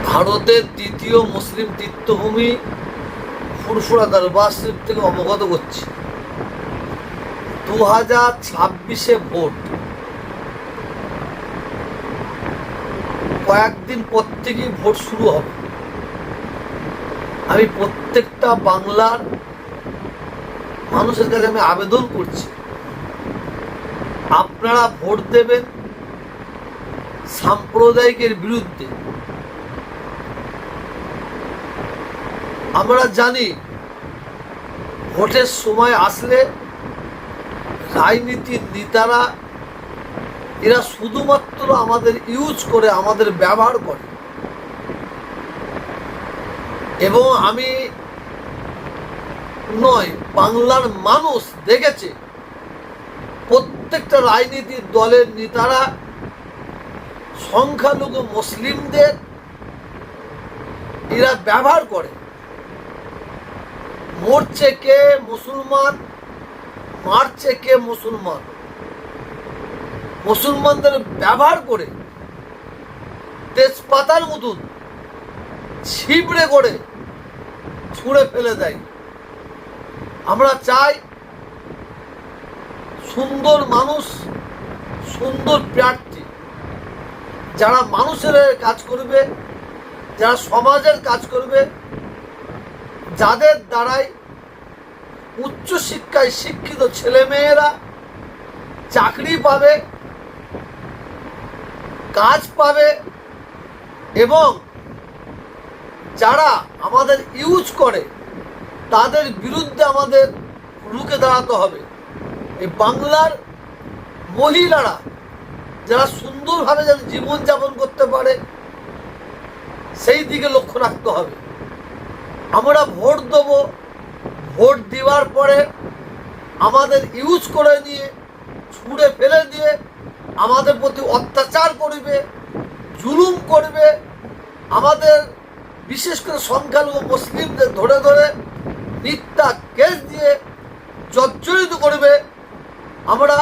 ভারতের তৃতীয় মুসলিম তীর্থভূমি ফুরফুরা দরবার শরীফ থেকে অবগত করছি 2026-এ ভোট। কয়েকদিন পর থেকেই ভোট শুরু হবে। আমি প্রত্যেকটা বাংলার মানুষের কাছে আমি আবেদন করছি, আপনারা ভোট দেবেন সাম্প্রদায়িকের বিরুদ্ধে। আমরা জানি ভোটের সময় আসলে রাজনীতির নেতারা এরা শুধুমাত্র আমাদের ইউজ করে, আমাদের ব্যবহার করে। এবং আমি নয়, বাংলার মানুষ দেখেছে প্রত্যেকটা রাজনীতির দলের নেতারা সংখ্যালঘু মুসলিমদের এরা ব্যবহার করে। মরছে কে মুসলমান, মারছে কে মুসলমান। মুসলমানদের ব্যবহার করে তেজপাতার মতন ছিবড়ে করে ছুঁড়ে ফেলে দেয়। আমরা চাই সুন্দর মানুষ, সুন্দর প্রার্থী, যারা মানুষের কাজ করবে, যারা সমাজের কাজ করবে, যাদের দ্বারাই উচ্চশিক্ষায় শিক্ষিত ছেলেমেয়েরা চাকরি পাবে, কাজ পাবে, এবং যারা আমাদের ইউজ করে তাদের বিরুদ্ধে আমাদের রুখে দাঁড়াতে হবে। এই বাংলার মহিলারা যারা সুন্দরভাবে যেন জীবনযাপন করতে পারে সেই দিকে লক্ষ্য রাখতে হবে। আমরা ভোট দেবো, ভোট দেওয়ার পরে আমাদের ইউজ করে নিয়ে ছুঁড়ে ফেলে দিয়ে আমাদের প্রতি অত্যাচার করবে, জুলুম করবে, আমাদের বিশেষ করে সংখ্যালঘু মুসলিমদের ধরে ধরে মিথ্যা কেস দিয়ে জর্জরিত করবে। আমরা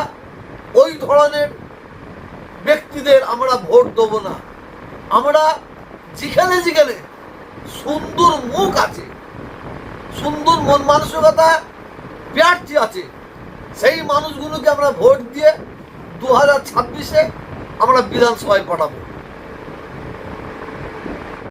ওই ধরনের ব্যক্তিদের আমরা ভোট দেবো না। আমরা যেখানে যেখানে সুন্দর মুখ আছে, সুন্দর মন মানসিকতা প্রার্থী আছে, সেই মানুষগুলোকে আমরা ভোট দিয়ে 2026-এ আমরা বিধানসভায় পাঠাবো।